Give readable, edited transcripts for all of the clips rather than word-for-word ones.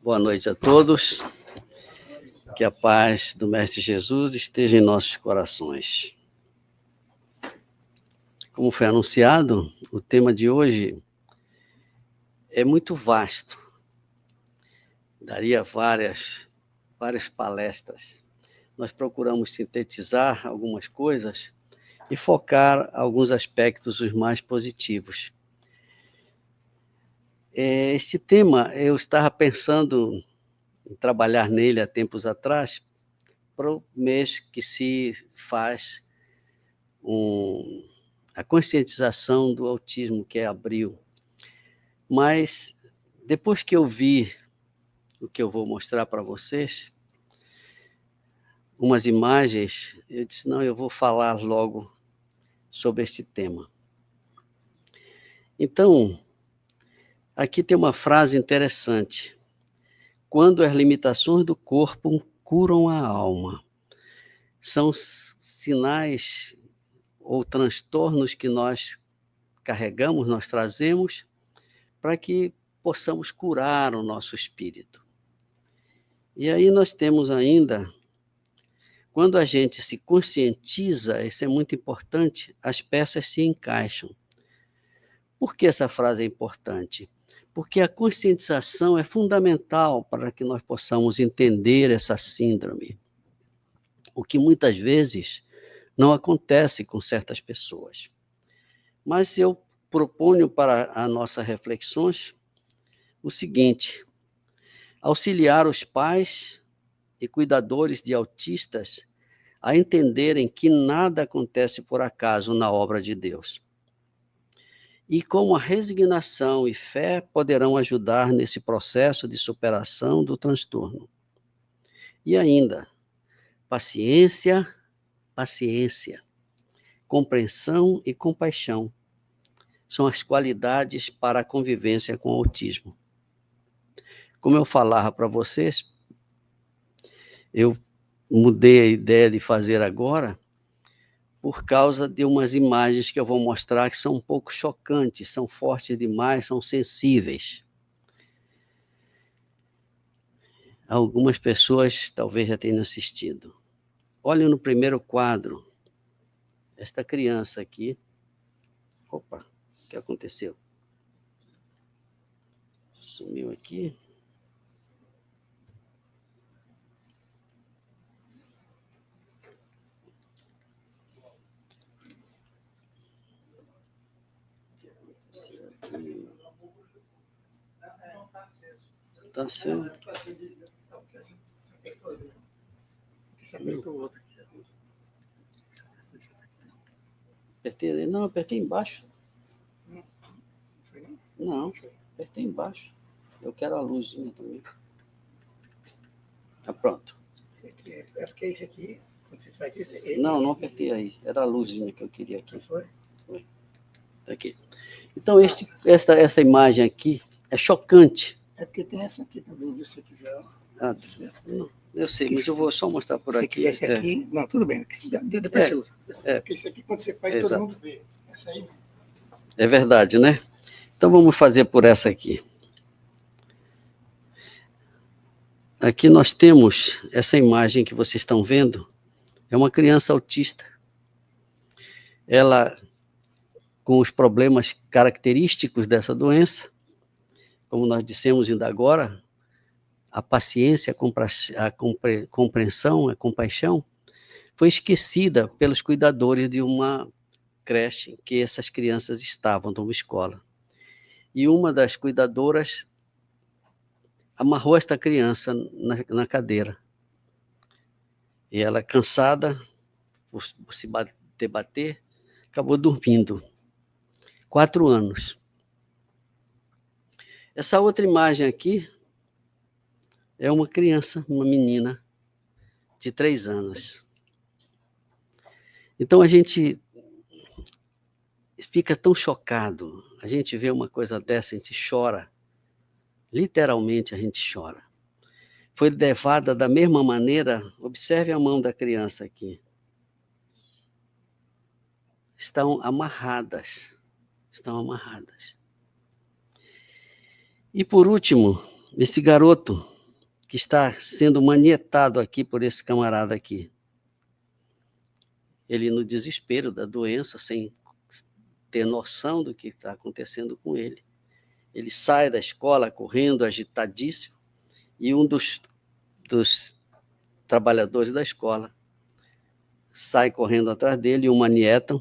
Boa noite a todos. Que a paz do Mestre Jesus esteja em nossos corações. Como foi anunciado, o tema de hoje é muito vasto. Daria várias palestras. Nós procuramos sintetizar algumas coisas e focar alguns aspectos os mais positivos. Este tema, eu estava pensando em trabalhar nele há tempos atrás, para o mês que se faz a conscientização do autismo, que é abril. Mas, depois que eu vi o que eu vou mostrar para vocês, umas imagens, eu disse, não, eu vou falar logo sobre este tema. Então, aqui tem uma frase interessante. Quando as limitações do corpo curam a alma. São sinais ou transtornos que nós carregamos, nós trazemos, para que possamos curar o nosso espírito. E aí nós temos ainda, quando a gente se conscientiza, isso é muito importante, as peças se encaixam. Por que essa frase é importante? Porque a conscientização é fundamental para que nós possamos entender essa síndrome, o que muitas vezes não acontece com certas pessoas. Mas eu proponho para as nossas reflexões o seguinte: auxiliar os pais e cuidadores de autistas a entenderem que nada acontece por acaso na obra de Deus. E como a resignação e fé poderão ajudar nesse processo de superação do transtorno. E ainda, paciência, compreensão e compaixão são as qualidades para a convivência com o autismo. Como eu falava para vocês, eu mudei a ideia de fazer agora por causa de umas imagens que eu vou mostrar que são um pouco chocantes, são fortes demais, são sensíveis. Algumas pessoas talvez já tenham assistido. Olhem no primeiro quadro, esta criança aqui. Opa, o que aconteceu? Sumiu aqui. Está aceso. Apertei, não, apertei embaixo. Não, apertei embaixo. Eu quero a luzinha também. Tá pronto. É porque isso aqui, quando você faz isso... Não apertei aí. Era a luzinha que eu queria aqui. Foi? Foi. Tá aqui. Então, esta imagem aqui é chocante. É porque tem essa aqui também, viu? Se você quiser. Não, eu sei, mas eu vou só mostrar por aqui. Se quiser esse aqui... Não, tudo bem. Depois você usa. Porque esse aqui, quando você faz, todo mundo vê. Essa aí... É verdade, né? Então, vamos fazer por essa aqui. Aqui nós temos essa imagem que vocês estão vendo. É uma criança autista. Ela, com os problemas característicos dessa doença, como nós dissemos ainda agora, a paciência, a compreensão, a compaixão, foi esquecida pelos cuidadores de uma creche em que essas crianças estavam, numa escola. E uma das cuidadoras amarrou esta criança na cadeira. E ela, cansada por se debater, acabou dormindo. 4 anos. Essa outra imagem aqui é uma criança, uma menina de 3 anos. Então a gente fica tão chocado, a gente vê uma coisa dessa, a gente chora. Literalmente a gente chora. Foi levada da mesma maneira, observe a mão da criança aqui. Estão amarradas. E por último, esse garoto que está sendo manietado aqui por esse camarada aqui. Ele, no desespero da doença, sem ter noção do que está acontecendo com ele, ele sai da escola correndo, agitadíssimo, e um dos trabalhadores da escola sai correndo atrás dele, o manietam,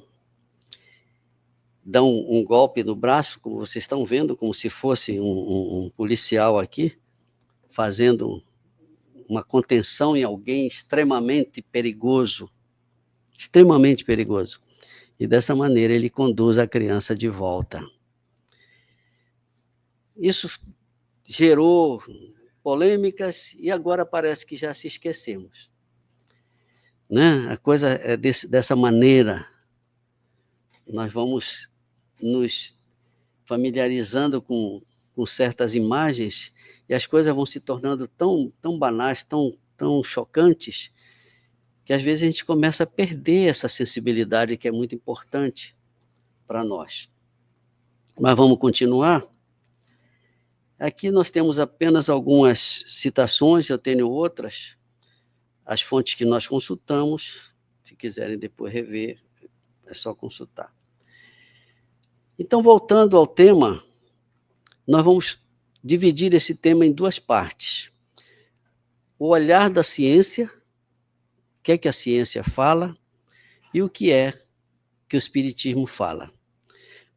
dão um golpe no braço, como vocês estão vendo, como se fosse um policial aqui, fazendo uma contenção em alguém extremamente perigoso. Extremamente perigoso. E dessa maneira ele conduz a criança de volta. Isso gerou polêmicas e agora parece que já se esquecemos. Né? A coisa é dessa maneira. Nós vamos nos familiarizando com certas imagens e as coisas vão se tornando tão banais, tão chocantes, que às vezes a gente começa a perder essa sensibilidade que é muito importante para nós. Mas vamos continuar? Aqui nós temos apenas algumas citações, eu tenho outras, as fontes que nós consultamos, se quiserem depois rever, é só consultar. Então, voltando ao tema, nós vamos dividir esse tema em duas partes. O olhar da ciência, o que é que a ciência fala, e o que é que o Espiritismo fala.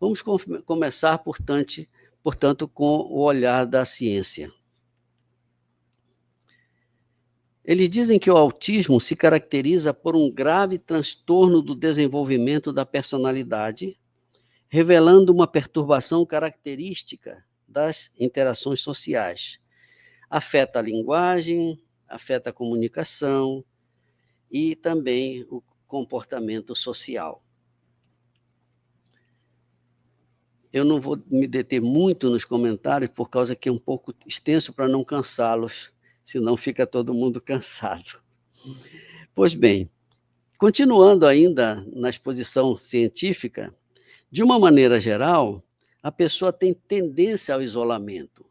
Vamos começar, portanto, com o olhar da ciência. Eles dizem que o autismo se caracteriza por um grave transtorno do desenvolvimento da personalidade, revelando uma perturbação característica das interações sociais. Afeta a linguagem, afeta a comunicação e também o comportamento social. Eu não vou me deter muito nos comentários, por causa que é um pouco extenso para não cansá-los, senão fica todo mundo cansado. Pois bem, continuando ainda na exposição científica, de uma maneira geral, a pessoa tem tendência ao isolamento.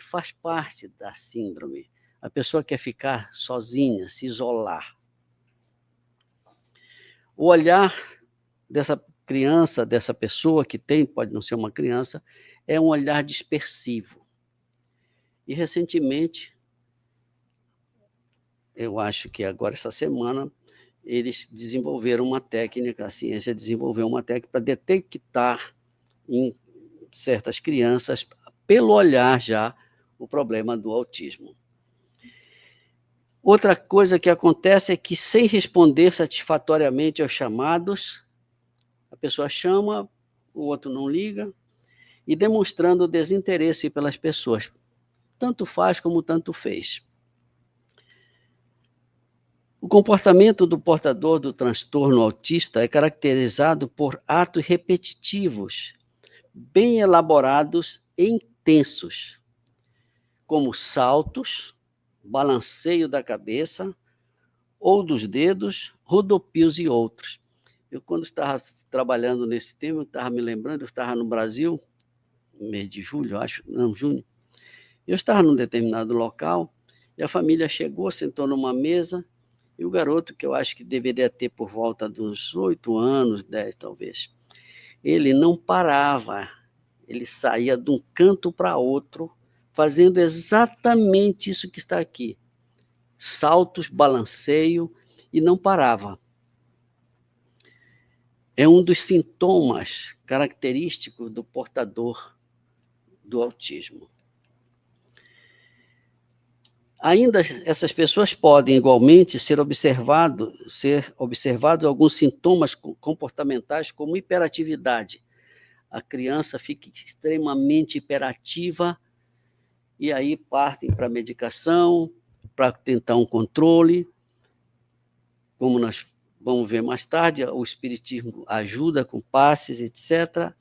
Faz parte da síndrome. A pessoa quer ficar sozinha, se isolar. O olhar dessa criança, dessa pessoa que tem, pode não ser uma criança, é um olhar dispersivo. E, recentemente, eu acho que agora, essa semana, eles desenvolveram uma técnica, a ciência desenvolveu uma técnica para detectar em certas crianças, pelo olhar já, o problema do autismo. Outra coisa que acontece é que, sem responder satisfatoriamente aos chamados, a pessoa chama, o outro não liga, e demonstrando desinteresse pelas pessoas. Tanto faz como tanto fez. O comportamento do portador do transtorno autista é caracterizado por atos repetitivos, bem elaborados e intensos, como saltos, balanceio da cabeça ou dos dedos, rodopios e outros. Eu, quando estava trabalhando nesse tema, estava me lembrando, eu estava no Brasil, no mês de julho, acho, não, junho. Eu estava num determinado local e a família chegou, sentou numa mesa e o garoto, que eu acho que deveria ter por volta dos 8 anos, 10 talvez, ele não parava, ele saía de um canto para outro, fazendo exatamente isso que está aqui. Saltos, balanceio, e não parava. É um dos sintomas característicos do portador do autismo. Ainda essas pessoas podem, igualmente, ser observados alguns sintomas comportamentais, como hiperatividade. A criança fica extremamente hiperativa e aí partem para a medicação, para tentar um controle. Como nós vamos ver mais tarde, o Espiritismo ajuda com passes, etc.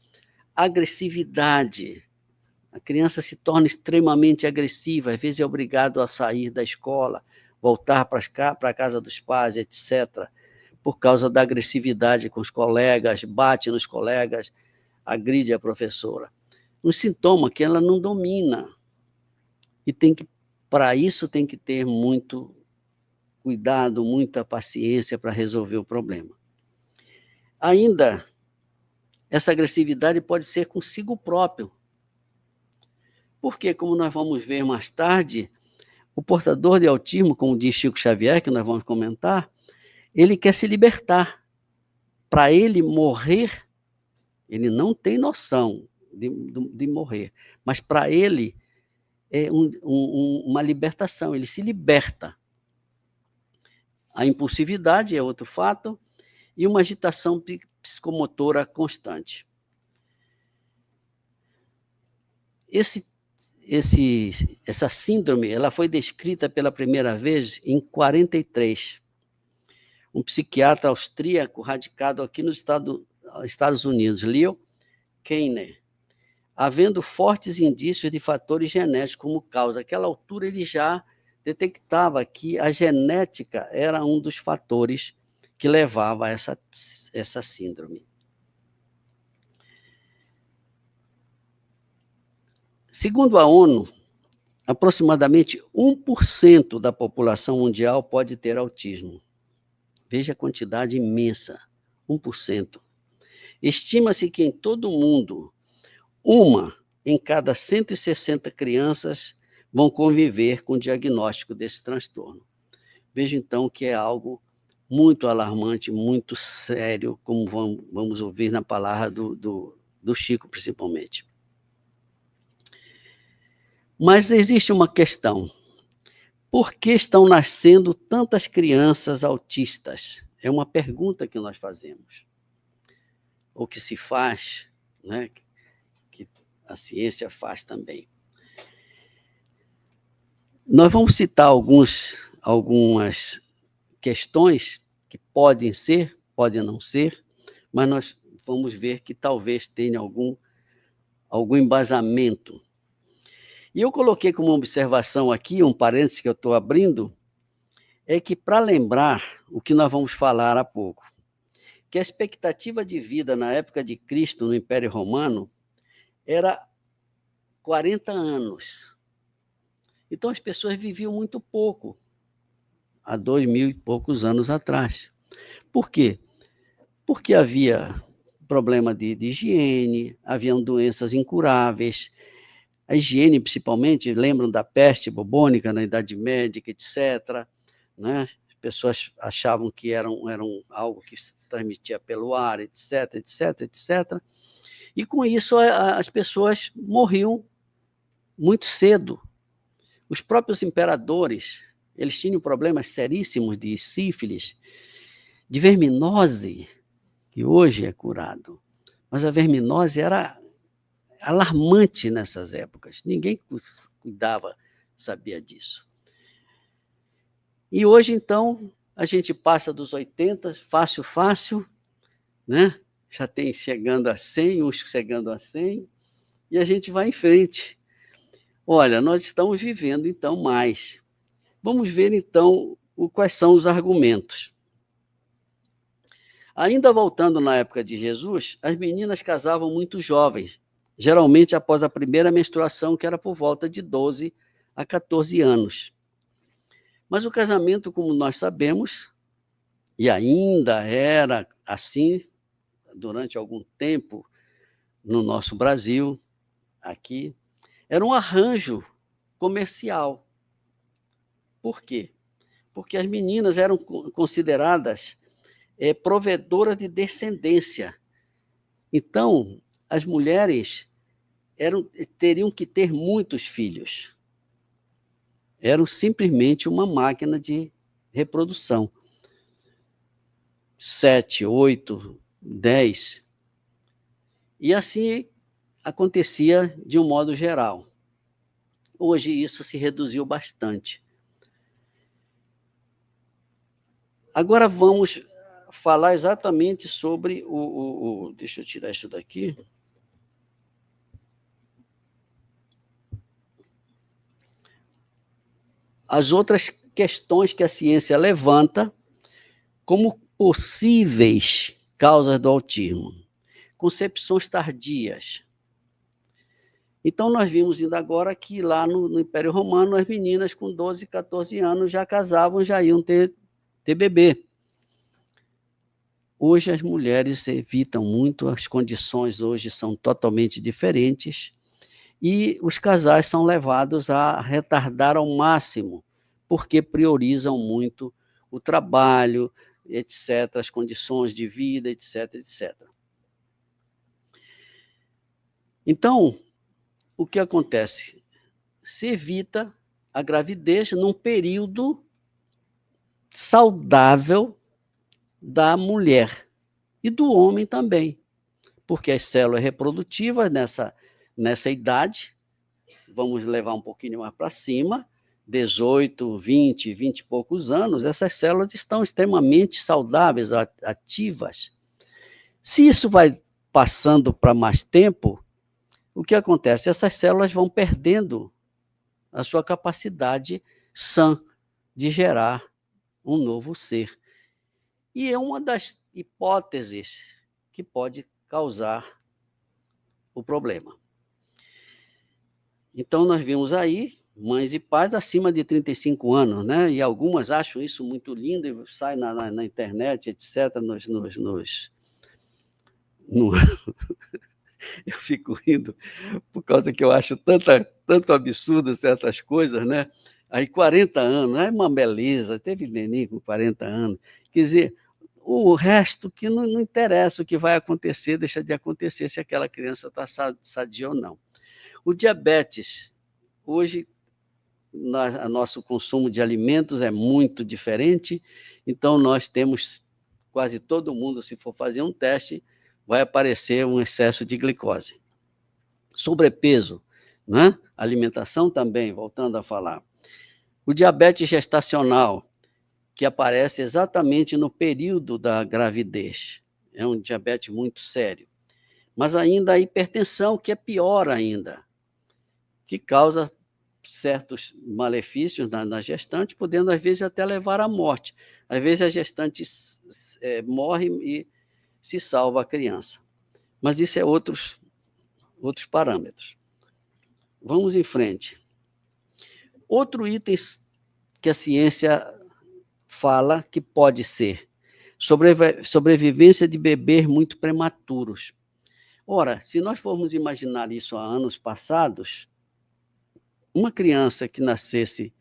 Agressividade. A criança se torna extremamente agressiva, às vezes é obrigado a sair da escola, voltar para a casa dos pais, etc., por causa da agressividade com os colegas, bate nos colegas, agride a professora. Um sintoma que ela não domina e tem que Para isso tem que ter muito cuidado, muita paciência para resolver o problema. Ainda, essa agressividade pode ser consigo próprio. Porque, como nós vamos ver mais tarde, o portador de autismo, como diz Chico Xavier, que nós vamos comentar, ele quer se libertar. Para ele morrer, ele não tem noção de morrer, mas para ele é uma libertação, ele se liberta. A impulsividade é outro fato, e uma agitação psicomotora constante. Essa síndrome ela foi descrita pela primeira vez em 1943. Um psiquiatra austríaco radicado aqui nos Estados Unidos, Leo Kanner, havendo fortes indícios de fatores genéticos como causa. Naquela altura ele já detectava que a genética era um dos fatores que levava a essa síndrome. Segundo a ONU, aproximadamente 1% da população mundial pode ter autismo. Veja a quantidade imensa, 1%. Estima-se que em todo o mundo, 1 em cada 160 crianças vão conviver com o diagnóstico desse transtorno. Veja, então, que é algo muito alarmante, muito sério, como vamos ouvir na palavra do Chico, principalmente. Mas existe uma questão. Por que estão nascendo tantas crianças autistas? É uma pergunta que nós fazemos. Ou que se faz, né? Que a ciência faz também. Nós vamos citar algumas questões que podem ser, podem não ser, mas nós vamos ver que talvez tenha algum embasamento. E eu coloquei como observação aqui, um parênteses que eu estou abrindo, é que para lembrar o que nós vamos falar há pouco, que a expectativa de vida na época de Cristo no Império Romano era 40 anos. Então as pessoas viviam muito pouco, há 2.000 e poucos anos atrás. Por quê? Porque havia problema de higiene, haviam doenças incuráveis. A higiene, principalmente, lembram da peste bubônica na Idade Média, etc. Né? As pessoas achavam que era algo que se transmitia pelo ar, etc, etc, etc. E com isso as pessoas morriam muito cedo. Os próprios imperadores, eles tinham problemas seríssimos de sífilis, de verminose, que hoje é curado. Mas a verminose era alarmante nessas épocas. Ninguém cuidava, sabia disso. E hoje, então, a gente passa dos 80, fácil, né? Já tem chegando a 100, uns chegando a 100, e a gente vai em frente. Olha, nós estamos vivendo, então, mais. Vamos ver, então, quais são os argumentos. Ainda voltando na época de Jesus, as meninas casavam muito jovens, geralmente após a primeira menstruação, que era por volta de 12 a 14 anos. Mas o casamento, como nós sabemos, e ainda era assim durante algum tempo no nosso Brasil, aqui, era um arranjo comercial. Por quê? Porque as meninas eram consideradas provedoras de descendência. Então, as mulheres teriam que ter muitos filhos. Eram simplesmente uma máquina de reprodução. 7, 8, 10. E assim acontecia de um modo geral. Hoje isso se reduziu bastante. Agora vamos falar exatamente sobre deixa eu tirar isso daqui. As outras questões que a ciência levanta como possíveis causas do autismo. Concepções tardias. Então, nós vimos ainda agora que lá no Império Romano, as meninas com 12, 14 anos já casavam, já iam ter bebê. Hoje as mulheres evitam muito, as condições hoje são totalmente diferentes e os casais são levados a retardar ao máximo, porque priorizam muito o trabalho, etc., as condições de vida, etc., etc. Então, o que acontece? Se evita a gravidez num período saudável da mulher e do homem também, porque as células reprodutivas nessa idade, vamos levar um pouquinho mais para cima, 18, 20 e poucos anos, essas células estão extremamente saudáveis, ativas. Se isso vai passando para mais tempo, o que acontece? Essas células vão perdendo a sua capacidade sã de gerar um novo ser. E é uma das hipóteses que pode causar o problema. Então, nós vimos aí mães e pais acima de 35 anos, né? E algumas acham isso muito lindo e sai na internet, etc., Eu fico rindo por causa que eu acho tanto absurdo certas coisas, né? Aí 40 anos, é uma beleza, teve neném com 40 anos. Quer dizer, o resto que não interessa o que vai acontecer, deixa de acontecer se aquela criança está sadia ou não. O diabetes, hoje, nosso consumo de alimentos é muito diferente, então nós temos, quase todo mundo, se for fazer um teste, vai aparecer um excesso de glicose. Sobrepeso, né? Alimentação também, voltando a falar. O diabetes gestacional, que aparece exatamente no período da gravidez. É um diabetes muito sério. Mas ainda a hipertensão, que é pior ainda, que causa certos malefícios na gestante, podendo, às vezes, até levar à morte. Às vezes, a gestante morre e se salva a criança. Mas isso é outros parâmetros. Vamos em frente. Outro item que a ciência fala que pode ser sobrevivência de bebês muito prematuros. Ora, se nós formos imaginar isso há anos passados, uma criança que nascesse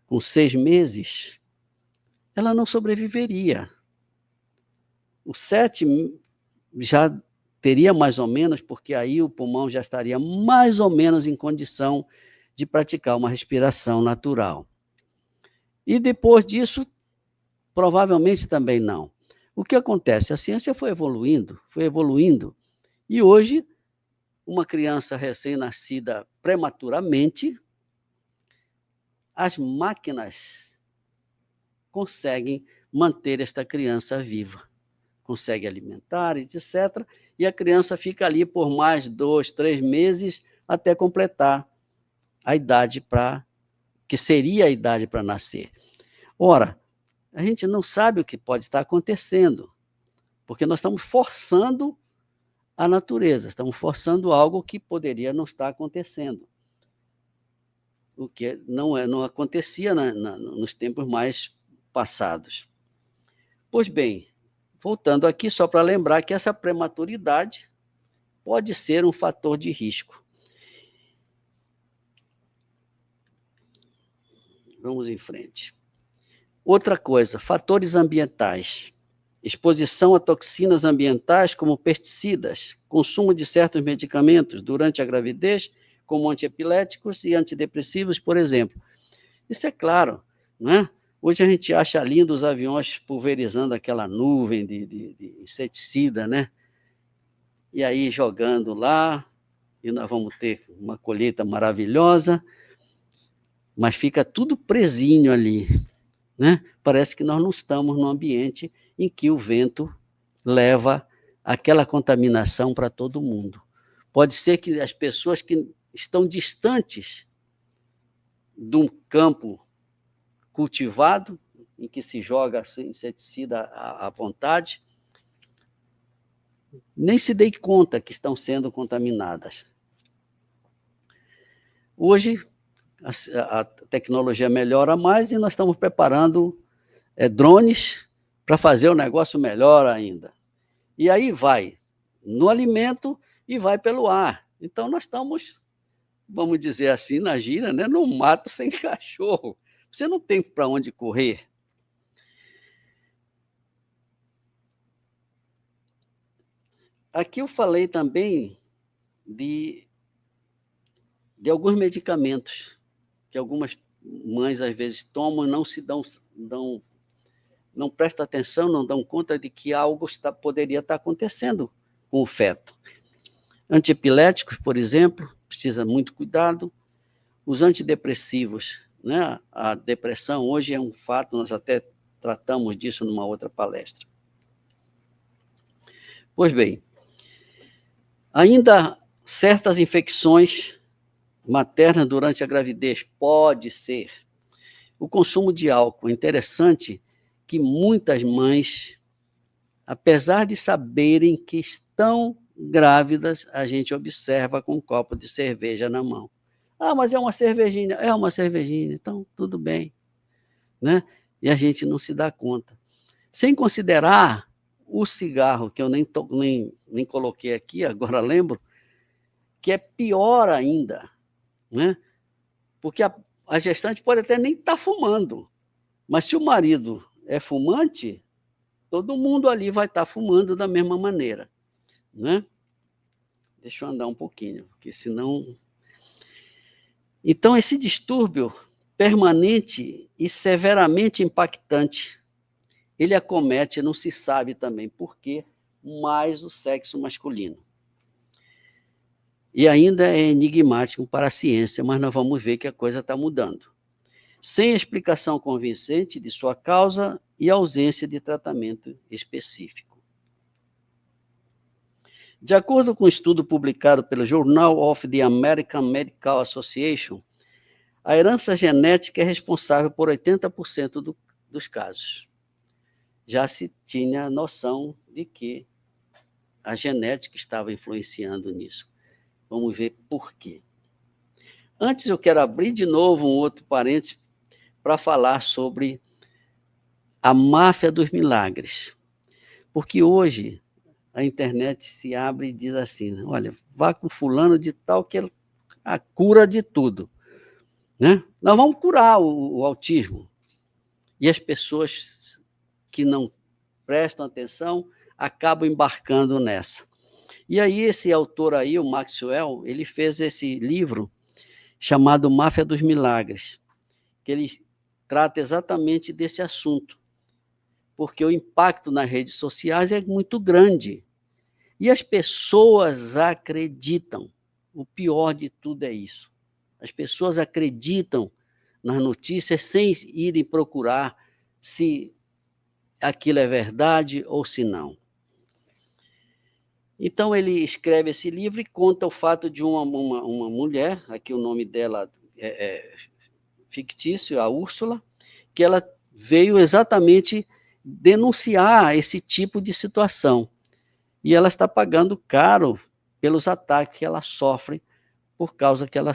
com 6 meses, ela não sobreviveria. O 7 já teria mais ou menos, porque aí o pulmão já estaria mais ou menos em condição de praticar uma respiração natural. E depois disso, provavelmente também não. O que acontece? A ciência foi evoluindo, e hoje, uma criança recém-nascida prematuramente, as máquinas conseguem manter esta criança viva, conseguem alimentar, etc., e a criança fica ali por mais 2, 3 meses até completar a idade que seria a idade para nascer. Ora, a gente não sabe o que pode estar acontecendo, porque nós estamos forçando a natureza, estamos forçando algo que poderia não estar acontecendo, o que não acontecia nos tempos mais passados. Pois bem, voltando aqui, só para lembrar que essa prematuridade pode ser um fator de risco. Vamos em frente. Outra coisa, fatores ambientais. Exposição a toxinas ambientais como pesticidas, consumo de certos medicamentos durante a gravidez, como antiepiléticos e antidepressivos, por exemplo. Isso é claro, não é? Hoje a gente acha lindo os aviões pulverizando aquela nuvem de inseticida, né? E aí jogando lá, e nós vamos ter uma colheita maravilhosa, mas fica tudo presinho ali, né? Parece que nós não estamos num ambiente em que o vento leva aquela contaminação para todo mundo. Pode ser que as pessoas que estão distantes de um campo cultivado, em que se joga inseticida à vontade, nem se deem conta que estão sendo contaminadas. Hoje, a tecnologia melhora mais e nós estamos preparando drones para fazer o negócio melhor ainda. E aí vai no alimento e vai pelo ar. Então, nós estamos, vamos dizer assim, na gíria, né, no mato sem cachorro. Você não tem para onde correr. Aqui eu falei também de alguns medicamentos que algumas mães, às vezes, tomam e não se não prestam atenção, não dão conta de que algo poderia estar acontecendo com o feto. Antiepiléticos, por exemplo, precisa muito cuidado. Os antidepressivos, né? A depressão hoje é um fato, nós até tratamos disso numa outra palestra. Pois bem, ainda certas infecções maternas durante a gravidez pode ser o consumo de álcool. É interessante que muitas mães, apesar de saberem que estão grávidas, a gente observa com um copo de cerveja na mão. Ah, mas é uma cervejinha. É uma cervejinha, então tudo bem. Né? E a gente não se dá conta. Sem considerar o cigarro, que eu nem coloquei aqui, agora lembro, que é pior ainda. Né? Porque a gestante pode até nem estar fumando, mas se o marido é fumante, todo mundo ali vai estar fumando da mesma maneira. Né? Deixa eu andar um pouquinho, porque senão... Então, esse distúrbio permanente e severamente impactante, ele acomete, não se sabe também por quê, mais o sexo masculino. E ainda é enigmático para a ciência, mas nós vamos ver que a coisa está mudando. Sem explicação convincente de sua causa e ausência de tratamento específico. De acordo com um estudo publicado pelo Journal of the American Medical Association, a herança genética é responsável por 80% dos casos. Já se tinha noção de que a genética estava influenciando nisso. Vamos ver por quê. Antes, eu quero abrir de novo um outro parênteses para falar sobre a máfia dos milagres. Porque hoje a internet se abre e diz assim, olha, vá com fulano de tal que é a cura de tudo. Né? Nós vamos curar o autismo. E as pessoas que não prestam atenção acabam embarcando nessa. E aí esse autor aí, o Maxwell, ele fez esse livro chamado Máfia dos Milagres, que ele trata exatamente desse assunto, porque o impacto nas redes sociais é muito grande. E as pessoas acreditam. O pior de tudo é isso. As pessoas acreditam nas notícias sem irem procurar se aquilo é verdade ou se não. Então, ele escreve esse livro e conta o fato de uma mulher, aqui o nome dela é fictício, a Úrsula, que ela veio exatamente denunciar esse tipo de situação. E ela está pagando caro pelos ataques que ela sofre por causa que ela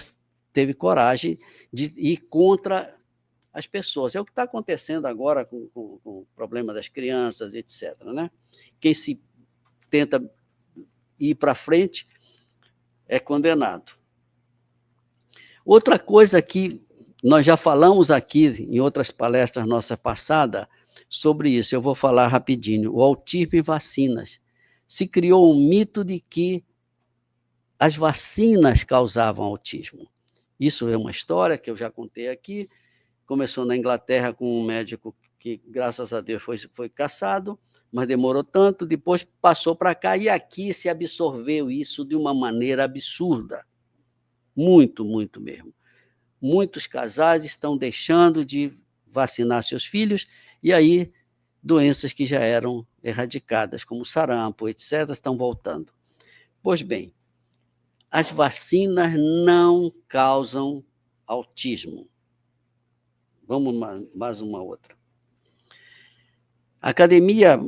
teve coragem de ir contra as pessoas. É o que está acontecendo agora com o problema das crianças, etc. Né? Quem se tenta ir para frente é condenado. Outra coisa que nós já falamos aqui em outras palestras nossas passadas sobre isso, eu vou falar rapidinho, o autismo e vacinas. Se criou um mito de que as vacinas causavam autismo. Isso é uma história que eu já contei aqui, começou na Inglaterra com um médico que, graças a Deus, foi cassado, mas demorou tanto, depois passou para cá, e aqui se absorveu isso de uma maneira absurda. Muito, muito mesmo. Muitos casais estão deixando de vacinar seus filhos, e aí doenças que já eram erradicadas, como sarampo, etc., estão voltando. Pois bem, as vacinas não causam autismo. Vamos mais uma outra. A Academia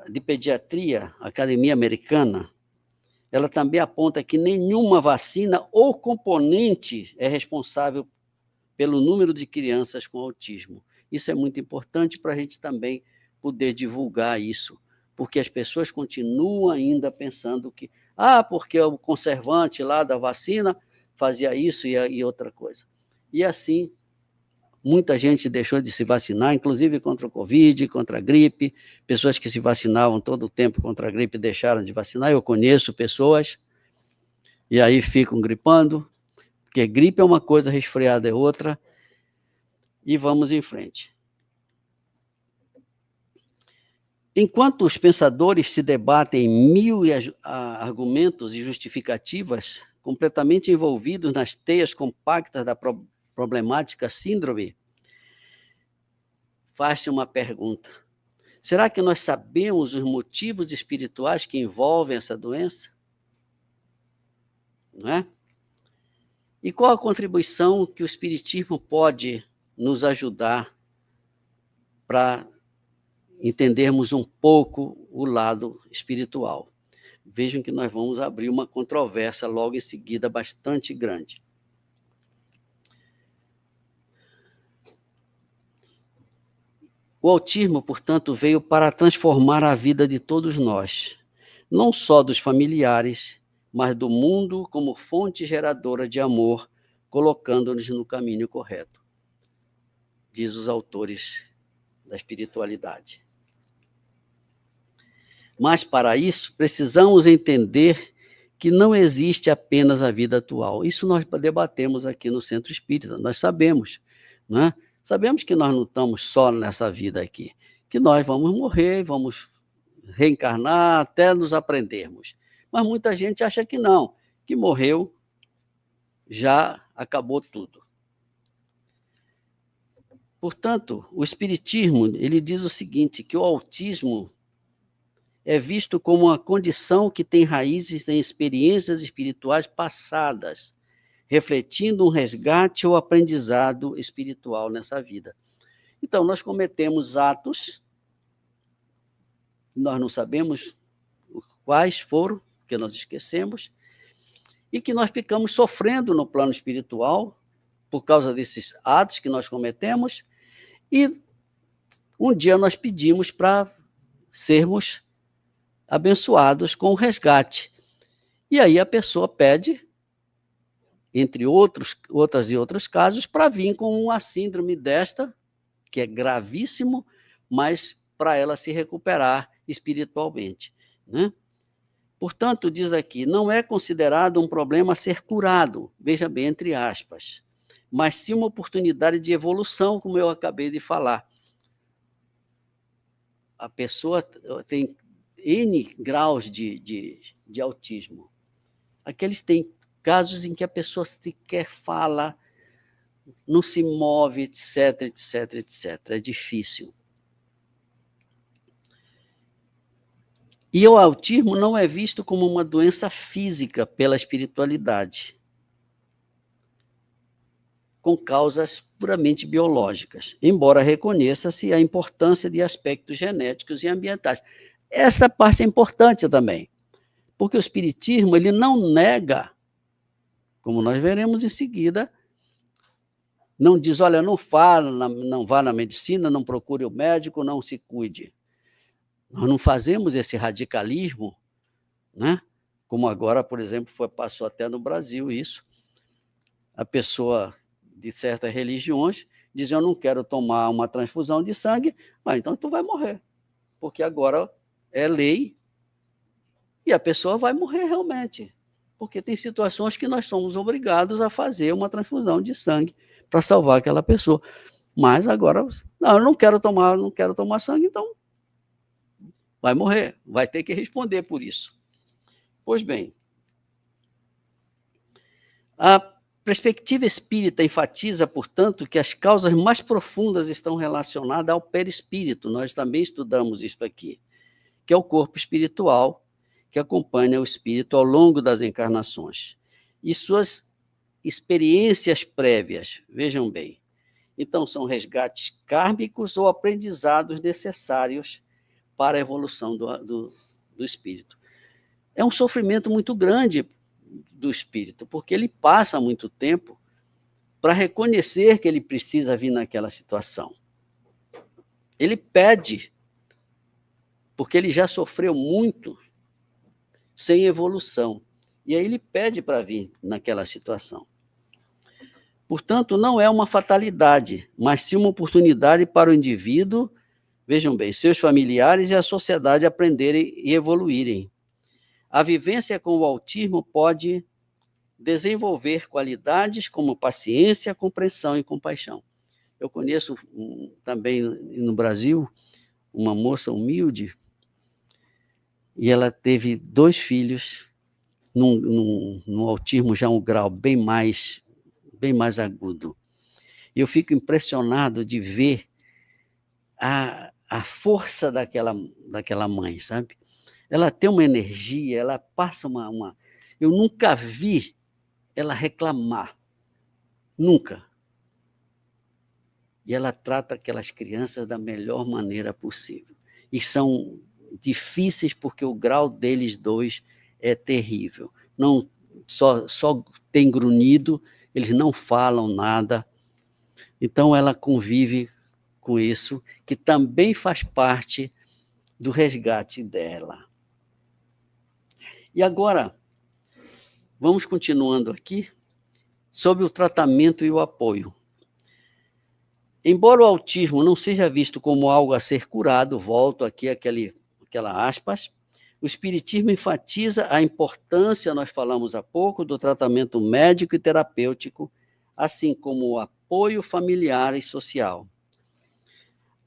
de Pediatria, a Academia Americana, ela também aponta que nenhuma vacina ou componente é responsável pelo número de crianças com autismo. Isso é muito importante para a gente também poder divulgar isso, porque as pessoas continuam ainda pensando que, porque o conservante lá da vacina fazia isso e outra coisa. E assim, muita gente deixou de se vacinar, inclusive contra o Covid, contra a gripe. Pessoas que se vacinavam todo o tempo contra a gripe deixaram de vacinar. Eu conheço pessoas, e aí ficam gripando, porque gripe é uma coisa, resfriado é outra, e vamos em frente. Enquanto os pensadores se debatem em mil argumentos e justificativas, completamente envolvidos nas teias compactas da problemática síndrome, faz-se uma pergunta: será que nós sabemos os motivos espirituais que envolvem essa doença? Não é? E qual a contribuição que o Espiritismo pode nos ajudar para entendermos um pouco o lado espiritual? Vejam que nós vamos abrir uma controvérsia logo em seguida bastante grande. O autismo, portanto, veio para transformar a vida de todos nós, não só dos familiares, mas do mundo como fonte geradora de amor, colocando-nos no caminho correto, diz os autores da espiritualidade. Mas, para isso, precisamos entender que não existe apenas a vida atual. Isso nós debatemos aqui no Centro Espírita, nós sabemos, né? Sabemos que nós não estamos só nessa vida aqui, que nós vamos morrer, vamos reencarnar até nos aprendermos. Mas muita gente acha que não, que morreu, já acabou tudo. Portanto, o Espiritismo, ele diz o seguinte, que o autismo é visto como uma condição que tem raízes em experiências espirituais passadas, refletindo um resgate ou aprendizado espiritual nessa vida. Então, nós cometemos atos, nós não sabemos quais foram, porque nós esquecemos, e que nós ficamos sofrendo no plano espiritual por causa desses atos que nós cometemos, e um dia nós pedimos para sermos abençoados com o resgate. E aí a pessoa pede, entre outros casos, para vir com uma síndrome desta, que é gravíssimo, mas para ela se recuperar espiritualmente, né? Portanto, diz aqui, não é considerado um problema a ser curado, veja bem, entre aspas, mas sim uma oportunidade de evolução, como eu acabei de falar. A pessoa tem N graus de autismo. Aqueles têm casos em que a pessoa sequer fala, não se move, etc, etc, etc. É difícil. E o autismo não é visto como uma doença física pela espiritualidade, com causas puramente biológicas, embora reconheça-se a importância de aspectos genéticos e ambientais. Essa parte é importante também, porque o Espiritismo ele não nega, como nós veremos em seguida, não diz, olha, não vá na medicina, não procure o médico, não se cuide. Nós não fazemos esse radicalismo, né? Como agora, por exemplo, passou até no Brasil isso. A pessoa de certas religiões diz, eu não quero tomar uma transfusão de sangue, mas então tu vai morrer, porque agora é lei e a pessoa vai morrer realmente, porque tem situações que nós somos obrigados a fazer uma transfusão de sangue para salvar aquela pessoa. Mas agora, não, eu não quero tomar sangue, então vai morrer, vai ter que responder por isso. Pois bem, a perspectiva espírita enfatiza, portanto, que as causas mais profundas estão relacionadas ao perispírito. Nós também estudamos isso aqui, que é o corpo espiritual que acompanha o espírito ao longo das encarnações e suas experiências prévias, vejam bem. Então, são resgates kármicos ou aprendizados necessários para a evolução do espírito. é um sofrimento muito grande do espírito, porque ele passa muito tempo para reconhecer que ele precisa vir naquela situação. Ele pede, porque ele já sofreu muito sem evolução. E aí ele pede para vir naquela situação. Portanto, não é uma fatalidade, mas sim uma oportunidade para o indivíduo, vejam bem, seus familiares e a sociedade aprenderem e evoluírem. A vivência com o autismo pode desenvolver qualidades como paciência, compreensão e compaixão. Eu conheço também no Brasil uma moça humilde e ela teve 2 filhos no autismo já um grau bem mais agudo. Eu fico impressionado de ver a força daquela mãe, sabe? Ela tem uma energia, ela passa uma... Eu nunca vi ela reclamar, nunca. E ela trata aquelas crianças da melhor maneira possível. E são difíceis porque o grau deles 2 é terrível. Não só tem grunhido, eles não falam nada. Então ela convive com isso, que também faz parte do resgate dela. E agora, vamos continuando aqui, sobre o tratamento e o apoio. Embora o autismo não seja visto como algo a ser curado, volto aqui aquela aspas, o Espiritismo enfatiza a importância, nós falamos há pouco, do tratamento médico e terapêutico, assim como o apoio familiar e social.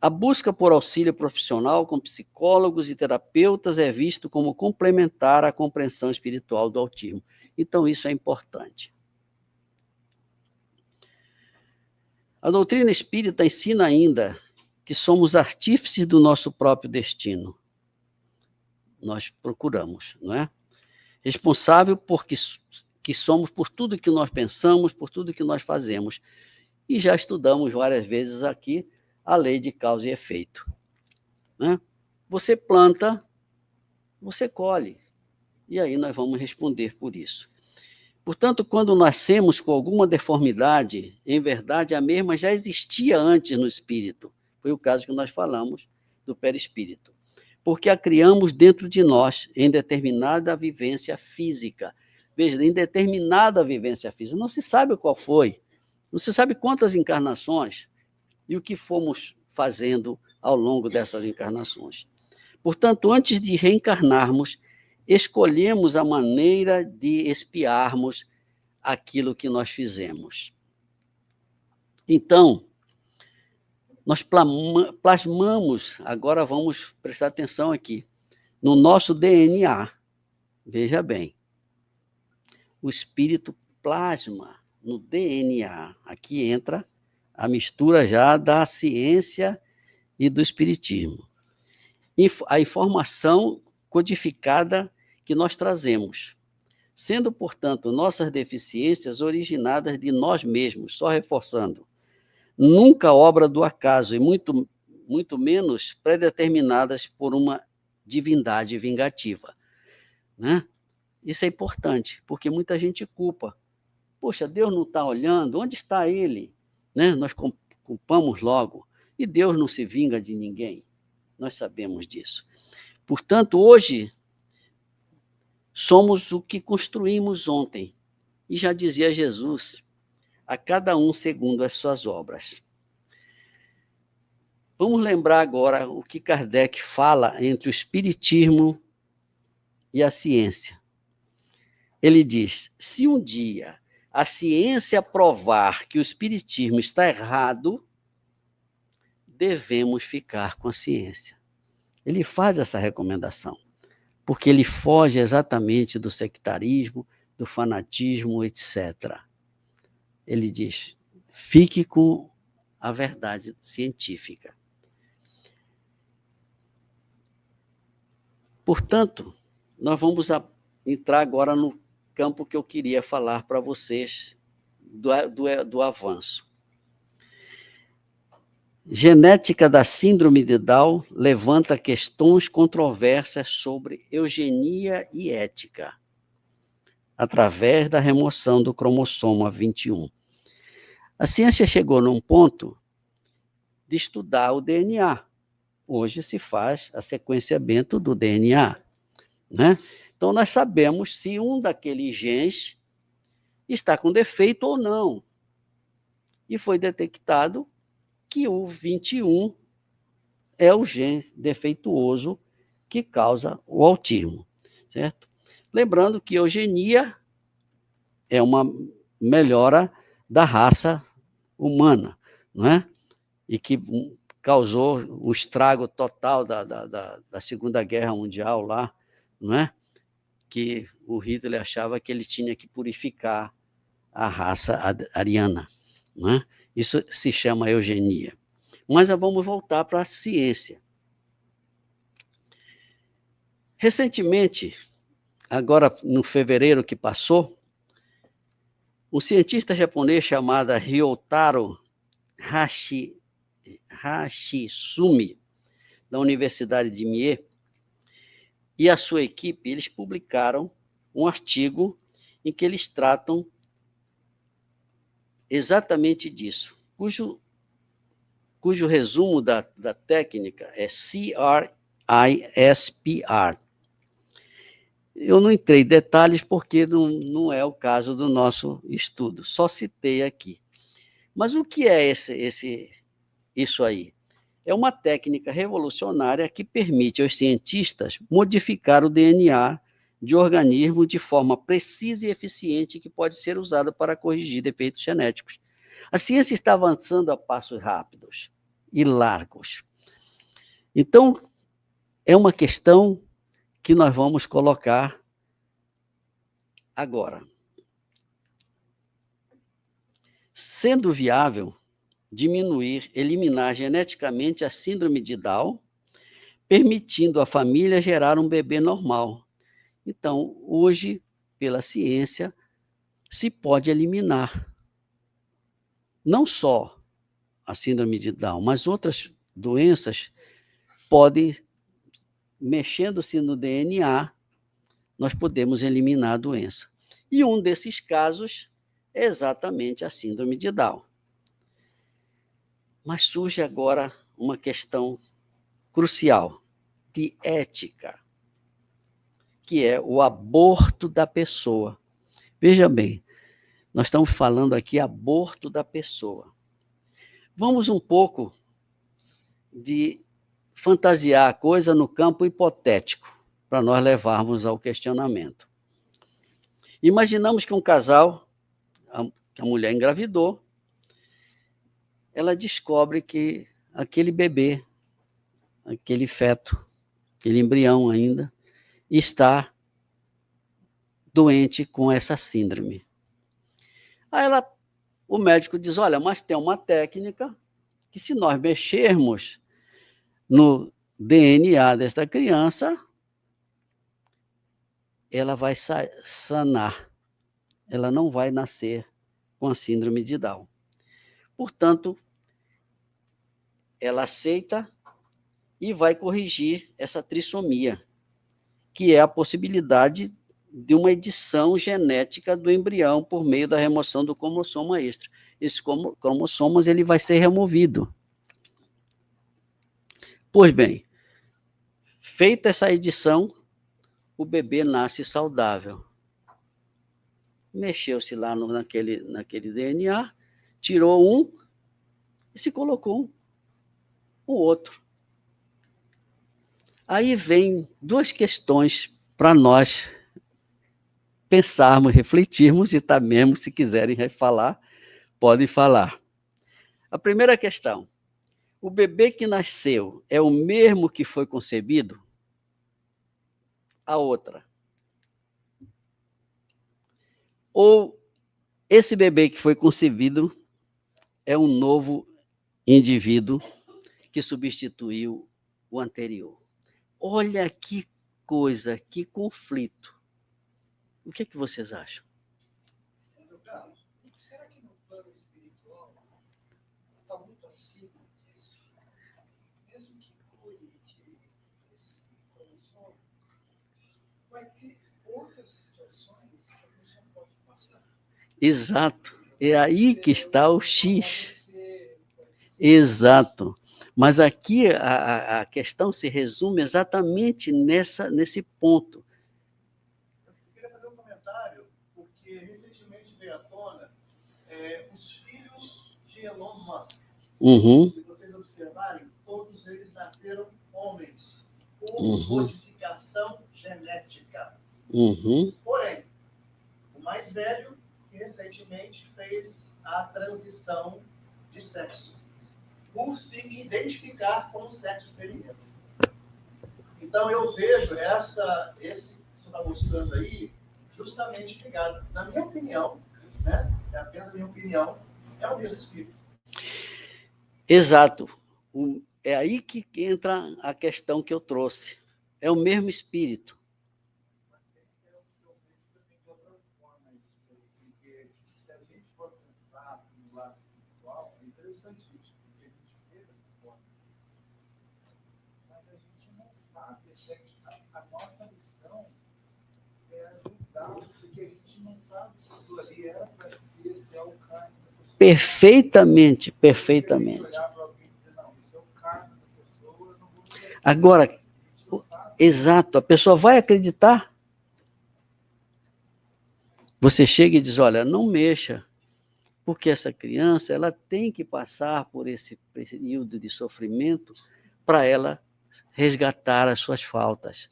A busca por auxílio profissional com psicólogos e terapeutas é visto como complementar à compreensão espiritual do autismo. Então, isso é importante. A doutrina espírita ensina ainda que somos artífices do nosso próprio destino. Nós procuramos, não é? Responsável que somos por tudo que nós pensamos, por tudo que nós fazemos. E já estudamos várias vezes aqui a lei de causa e efeito. Né? Você planta, você colhe. E aí nós vamos responder por isso. Portanto, quando nascemos com alguma deformidade, em verdade, a mesma já existia antes no espírito. Foi o caso que nós falamos do perispírito. Porque a criamos dentro de nós, em determinada vivência física. Veja, em determinada vivência física. Não se sabe qual foi, não se sabe quantas encarnações e o que fomos fazendo ao longo dessas encarnações. Portanto, antes de reencarnarmos, escolhemos a maneira de expiarmos aquilo que nós fizemos. Então, nós plasmamos, agora vamos prestar atenção aqui, no nosso DNA, veja bem, o espírito plasma no DNA, aqui entra a mistura já da ciência e do espiritismo. A informação codificada que nós trazemos, sendo, portanto, nossas deficiências originadas de nós mesmos, só reforçando, nunca obra do acaso e muito menos predeterminadas por uma divindade vingativa. Né? Isso é importante, porque muita gente culpa. Poxa, Deus não está olhando, onde está Ele? Né? Nós culpamos logo, e Deus não se vinga de ninguém. Nós sabemos disso. Portanto, hoje, somos o que construímos ontem. E já dizia Jesus, a cada um segundo as suas obras. Vamos lembrar agora o que Kardec fala entre o espiritismo e a ciência. Ele diz, se um dia a ciência provar que o espiritismo está errado, devemos ficar com a ciência. Ele faz essa recomendação, porque ele foge exatamente do sectarismo, do fanatismo, etc. Ele diz, fique com a verdade científica. Portanto, nós vamos entrar agora no campo que eu queria falar para vocês do avanço. Genética da síndrome de Down levanta questões controversas sobre eugenia e ética, através da remoção do cromossoma 21. A ciência chegou num ponto de estudar o DNA. Hoje se faz a sequenciamento do DNA, né? Então, nós sabemos se um daqueles genes está com defeito ou não. E foi detectado que o 21 é o gene defeituoso que causa o autismo, certo? Lembrando que eugenia é uma melhora da raça humana, não é? E que causou o estrago total da Segunda Guerra Mundial lá, não é? Que o Hitler achava que ele tinha que purificar a raça ariana, não é? Isso se chama eugenia. Mas vamos voltar para a ciência. Recentemente, agora no fevereiro que passou, um cientista japonês chamado Ryotaro Hashizumi, da Universidade de Mie, e a sua equipe, eles publicaram um artigo em que eles tratam exatamente disso, cujo resumo da técnica é CRISPR. Eu não entrei em detalhes porque não é o caso do nosso estudo, só citei aqui. Mas o que é isso aí? É uma técnica revolucionária que permite aos cientistas modificar o DNA de organismos de forma precisa e eficiente que pode ser usada para corrigir defeitos genéticos. A ciência está avançando a passos rápidos e largos. Então, é uma questão que nós vamos colocar agora. Sendo viável, eliminar geneticamente a síndrome de Down, permitindo à família gerar um bebê normal. Então, hoje, pela ciência, se pode eliminar não só a síndrome de Down, mas outras doenças podem, mexendo-se no DNA, nós podemos eliminar a doença. E um desses casos é exatamente a síndrome de Down. Mas surge agora uma questão crucial de ética, que é o aborto da pessoa. Veja bem, nós estamos falando aqui aborto da pessoa. Vamos um pouco de fantasiar a coisa no campo hipotético, para nós levarmos ao questionamento. Imaginamos que um casal, que a mulher engravidou, ela descobre que aquele bebê, aquele feto, aquele embrião ainda, está doente com essa síndrome. Aí o médico diz, olha, mas tem uma técnica que se nós mexermos no DNA desta criança, ela vai sanar. Ela não vai nascer com a síndrome de Down. Portanto, ela aceita e vai corrigir essa trissomia, que é a possibilidade de uma edição genética do embrião por meio da remoção do cromossoma extra. Esse cromossomas ele vai ser removido. Pois bem, feita essa edição, o bebê nasce saudável. Mexeu-se lá naquele DNA, tirou um e se colocou o outro. Aí vem duas questões para nós pensarmos, refletirmos e também, se quiserem falar, podem falar. A primeira questão, o bebê que nasceu é o mesmo que foi concebido? A outra, ou esse bebê que foi concebido é um novo indivíduo que substituiu o anterior? Olha que coisa, que conflito. O que é que vocês acham? Será que no plano espiritual está muito acima disso? mesmo que cure esse cromossomo, vai ter outras situações que a pessoa pode passar. Exato. É aí que está o X. Exato. Mas aqui a questão se resume exatamente nesse ponto. Eu queria fazer um comentário, porque recentemente veio à tona os filhos de Elon Musk. Uhum. Se vocês observarem, todos eles nasceram homens, por modificação genética. Uhum. Porém, o mais velho, que recentemente fez a transição de sexo, por se identificar com o sexo feminino. Então, eu vejo esse que você está mostrando aí, justamente ligado, na minha opinião, né? É apenas a minha opinião, é o mesmo espírito. Exato. É aí que entra a questão que eu trouxe. É o mesmo espírito. Porque se a gente for pensar no lado espiritual, é interessante isso, porque a gente vê dessa forma. Mas a gente não sabe, a nossa missão é ajudar, porque a gente não sabe se aquilo ali era para ser, se é o karma da pessoa. Perfeitamente, perfeitamente. Olhar para alguém e dizer, não, isso é o karma da pessoa, eu não vou dizer. Agora, exato, a pessoa vai acreditar? Você chega e diz, olha, não mexa, porque essa criança ela tem que passar por esse período de sofrimento para ela resgatar as suas faltas.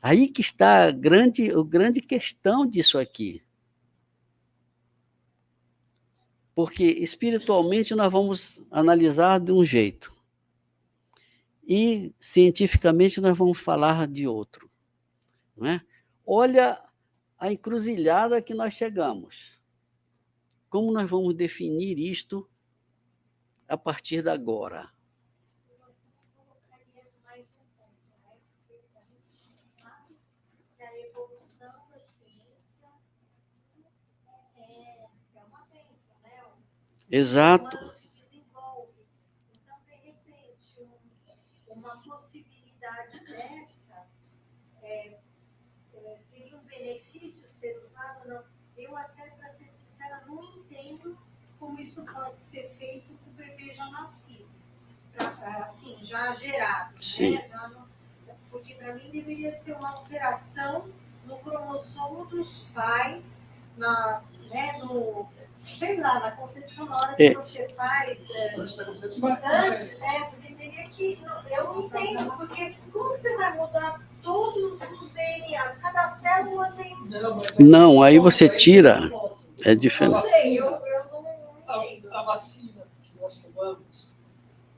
Aí que está a grande questão disso aqui. Porque espiritualmente nós vamos analisar de um jeito. E cientificamente nós vamos falar de outro. Não é? Olha a encruzilhada que nós chegamos. Como nós vamos definir isto a partir de agora? Exato. Então, de repente, uma possibilidade dessa seria um benefício ser usado? Não. Eu até, para ser sincera, não entendo como isso pode ser feito com o bebê já nascido, assim, já gerado. Sim. Né? Porque para mim deveria ser uma alteração no cromossomo dos pais, sei lá, na concepção, na hora que você faz. Antes, porque teria que. Eu não entendo, porque como você vai mudar todos os DNAs? Cada célula tem. Não, aí você tira. É diferente. Não sei, eu não entendo. A vacina que nós tomamos,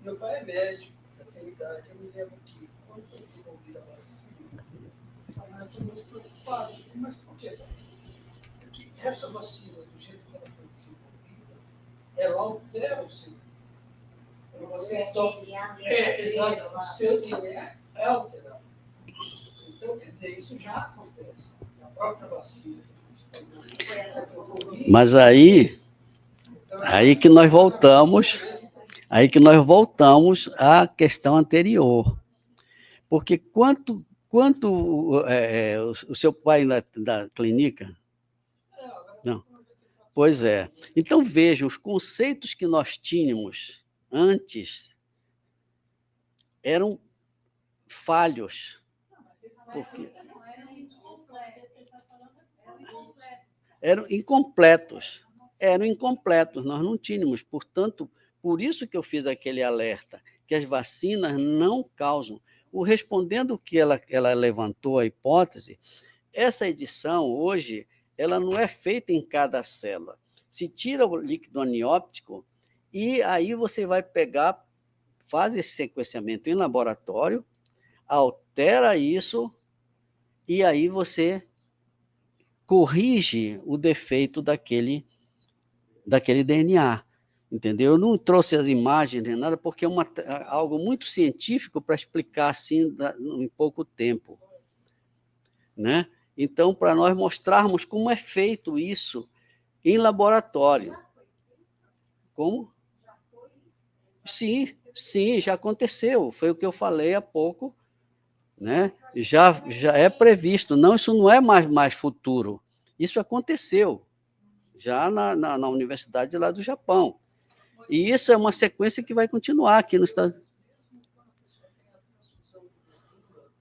meu pai é médico, tem idade, eu me lembro que quando eu desenvolvi a vacina, eu estou muito preocupado. Mas por quê? Porque essa vacina, do jeito que ela foi desenvolvida, ela altera o seu. Quando você toma. Exato, o seu DNA é alterado. Então, quer dizer, isso já acontece. A própria vacina. Mas aí que nós voltamos à questão anterior. Porque quanto o seu pai da clínica? Não. Pois é. Então, veja, os conceitos que nós tínhamos antes eram falhos. Porque eram incompletos. Nós não tínhamos. Portanto, por isso que eu fiz aquele alerta, que as vacinas não causam. Respondendo o que ela levantou a hipótese, essa edição, hoje, ela não é feita em cada célula. Se tira o líquido amniótico e aí você vai pegar, faz esse sequenciamento em laboratório, altera isso e aí você corrige o defeito daquele DNA, entendeu? Eu não trouxe as imagens nem nada, porque é algo muito científico para explicar assim em pouco tempo, né? Então, para nós mostrarmos como é feito isso em laboratório. Como? sim, já aconteceu. Foi o que eu falei há pouco, né? Já é previsto. Não, isso não é mais futuro. Isso aconteceu já na universidade lá do Japão. E isso é uma sequência que vai continuar aqui nos Estados Unidos. Mesmo quando a pessoa tem a transfusão de gordura,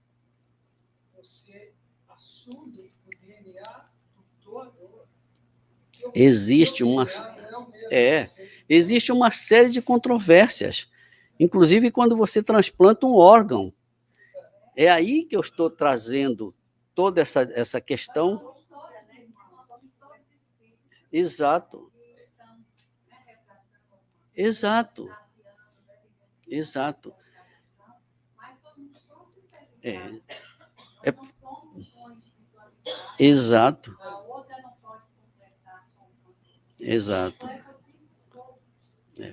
você assume o DNA do doador. Existe uma série de controvérsias, inclusive quando você transplanta um órgão. É aí que eu estou trazendo toda essa questão. Exato. Exato. Exato. Exato. Exato.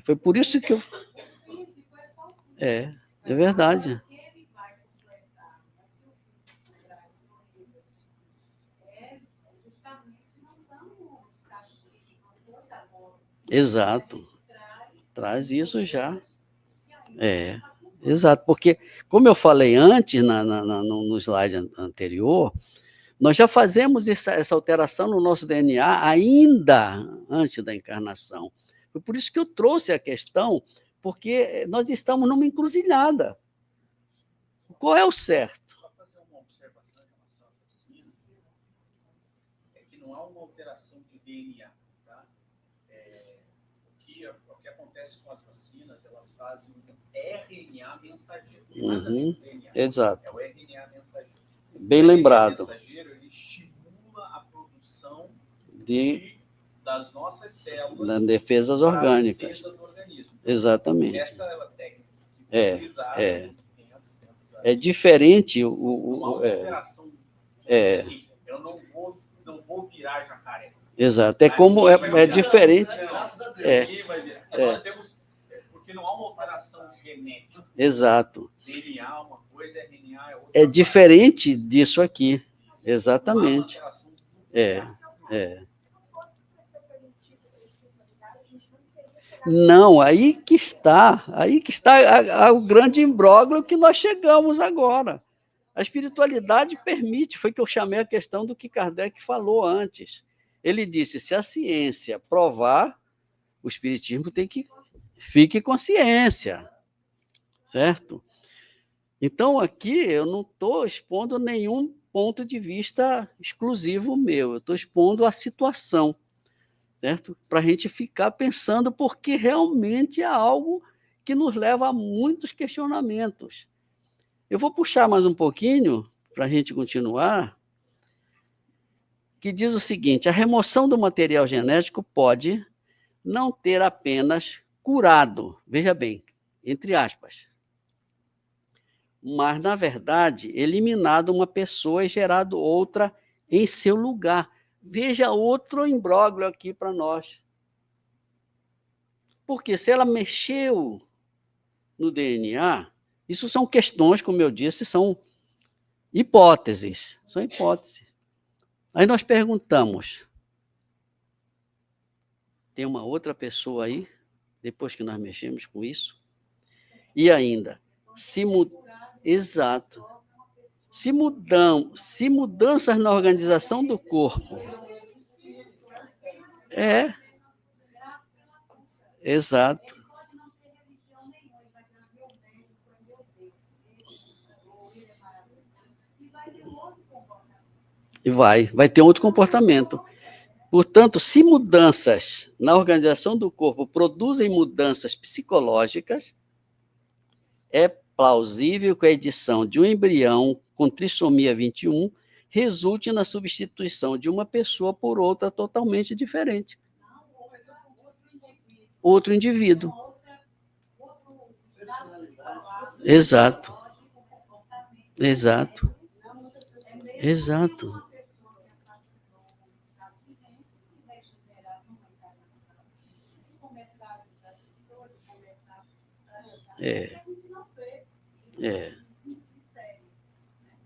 Foi por isso que eu... É verdade. Exato. Traz isso já. Exato. Porque, como eu falei antes, no slide anterior, nós já fazemos essa alteração no nosso DNA ainda antes da encarnação. Foi por isso que eu trouxe a questão, porque nós estamos numa encruzilhada. Qual é o certo? Só fazer uma observação em relação à vacina, é que não há uma alteração de DNA. Tá? O que acontece com as vacinas, elas fazem um RNA mensageiro. Nada a ver com DNA. Exato. É o RNA mensageiro. Bem lembrado. O RNA mensageiro, ele estimula a produção das nossas células das defesas orgânicas. Defesa do organismo. Exatamente. Essa é a técnica que foi utilizada. É diferente uma alteração. Assim, eu não vou virar jacaré. Exato. É diferente. Nós temos, porque não há uma alteração genética. Exato. DNA é uma coisa, RNA é outra. É diferente disso aqui. Exatamente. Não, aí que está o grande imbróglio que nós chegamos agora. A espiritualidade permite, foi que eu chamei a questão do que Kardec falou antes. Ele disse, se a ciência provar, o espiritismo tem que fique com ciência, certo? Então, aqui eu não estou expondo nenhum ponto de vista exclusivo meu, eu estou expondo a situação, certo? Para a gente ficar pensando, porque realmente é algo que nos leva a muitos questionamentos. Eu vou puxar mais um pouquinho, para a gente continuar, que diz o seguinte, a remoção do material genético pode não ter apenas curado, veja bem, entre aspas, mas, na verdade, eliminado uma pessoa e gerado outra em seu lugar. Veja outro imbróglio aqui para nós. Porque se ela mexeu no DNA, isso são questões, como eu disse, são hipóteses. São hipóteses. Aí nós perguntamos, tem uma outra pessoa aí, depois que nós mexemos com isso? E ainda, exato. Se mudanças na organização do corpo. Exato. E vai ter outro comportamento. Portanto, se mudanças na organização do corpo produzem mudanças psicológicas, é plausível que a edição de um embrião com trissomia 21 resulte na substituição de uma pessoa por outra totalmente diferente. Outro indivíduo. Exato. Exato. Exato.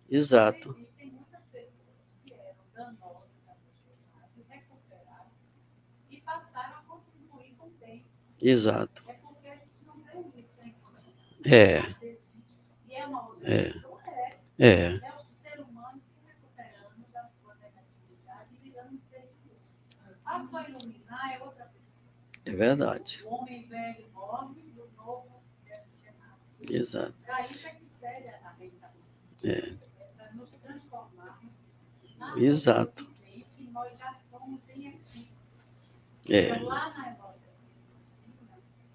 Exato. Exato. É. E é uma outra questão, É. É o ser humano se recuperando da sua negatividade e virando um ser de luz. A só iluminar é outra coisa. É verdade. O homem velho morre e o novo deve ser nada. Exato. Para isso é que serve a reencarnação. É. Para nos transformarmos na Exato. que nós já somos em aqui. É. Então, lá na evolução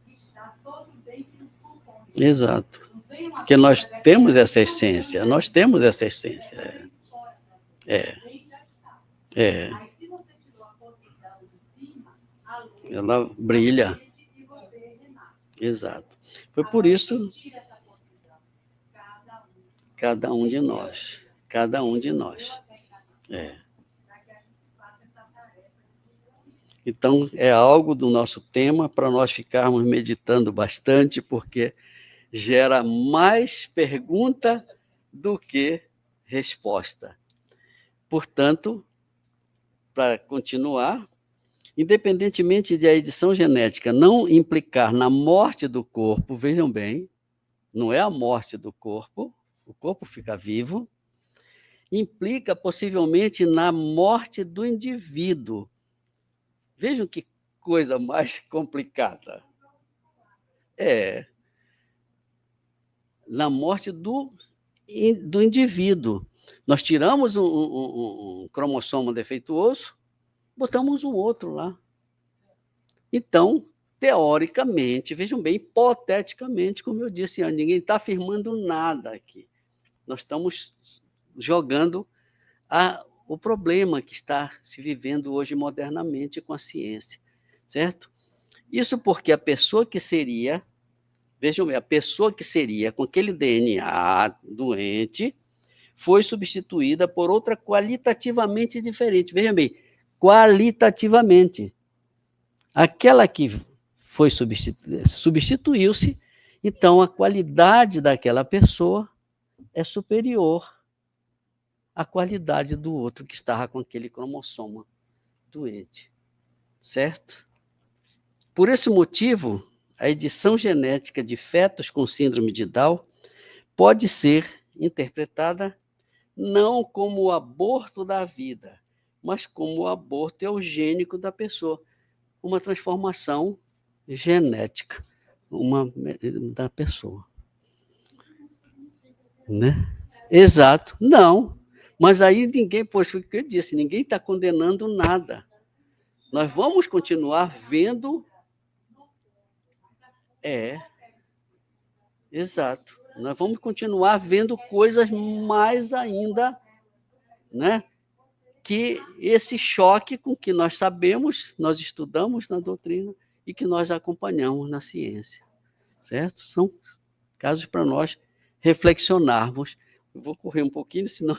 está todo o bem que nos compõe. Exato. Porque nós temos essa essência. Nós temos essa essência. É. É. Aí, se você tirou a posição de cima, a luz Ela brilha. e você renasce. Exato. Foi por isso Tira essa posição. cada um de nós. Cada um de nós. É. Então, é algo do nosso tema para nós ficarmos meditando bastante, porque gera mais pergunta do que resposta. Portanto, para continuar, independentemente de a edição genética não implicar na morte do corpo, vejam bem, não é a morte do corpo, o corpo fica vivo, implica possivelmente na morte do indivíduo. Vejam que coisa mais complicada. É. Na morte do indivíduo. Nós tiramos um cromossomo defeituoso, botamos um outro lá. Então, teoricamente, vejam bem, hipoteticamente, como eu disse antes, ninguém está afirmando nada aqui. Nós estamos jogando o problema que está se vivendo hoje modernamente com a ciência, certo? Isso porque a pessoa que seria, vejam bem, a pessoa que seria com aquele DNA doente foi substituída por outra qualitativamente diferente. Vejam bem, qualitativamente. Aquela que foi substituiu-se, então a qualidade daquela pessoa é superior à qualidade do outro que estava com aquele cromossoma doente. Certo? Por esse motivo, a edição genética de fetos com síndrome de Down pode ser interpretada não como o aborto da vida, mas como o aborto eugênico da pessoa, uma transformação genética da pessoa. Né? Exato. Não. Mas aí ninguém, pois foi o que eu disse, ninguém está condenando nada. Nós vamos continuar vendo. Exato. Nós vamos continuar vendo coisas mais ainda, né? Que esse choque com que nós sabemos, nós estudamos na doutrina e que nós acompanhamos na ciência. Certo? São casos para nós reflexionarmos. Eu vou correr um pouquinho, senão...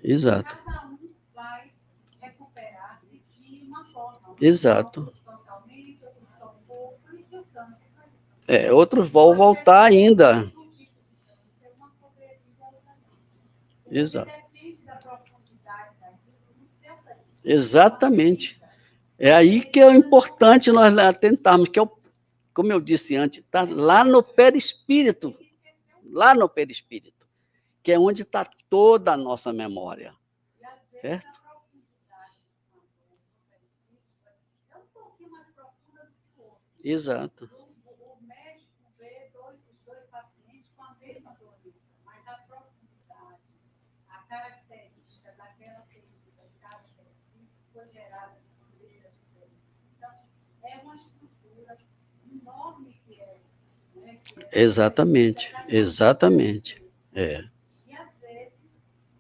Exato. Cada um vai recuperar-se de uma forma. Exato. Totalmente, outros são um pouco, e seu câncer. Outros vão voltar ainda. Exato. Exatamente. É aí que é importante nós atentarmos, que como eu disse antes, está lá no perispírito. Lá no perispírito. Que é onde está toda a nossa memória. Certo? Exato. O médico vê os dois pacientes com a mesma doença, mas a profundidade, a característica daquela ferida de cada paciente foi gerada de maneira diferente. Então, é uma estrutura enorme que é. Né, exatamente. Exatamente. É. E às vezes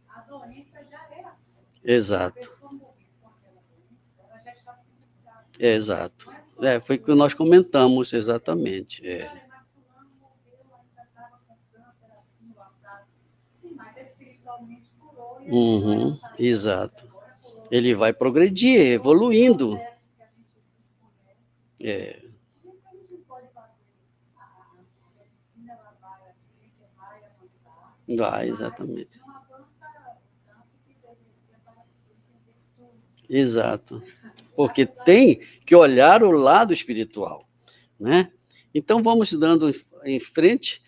a doença já é a exato. pessoa morrer com aquela doença, ela já está sendo curada. Exato. Foi o que nós comentamos, exatamente. Exato. Ele vai progredir, evoluindo. Vai, exatamente. Exato. Porque tem que olhar o lado espiritual, né? Então, vamos dando em frente.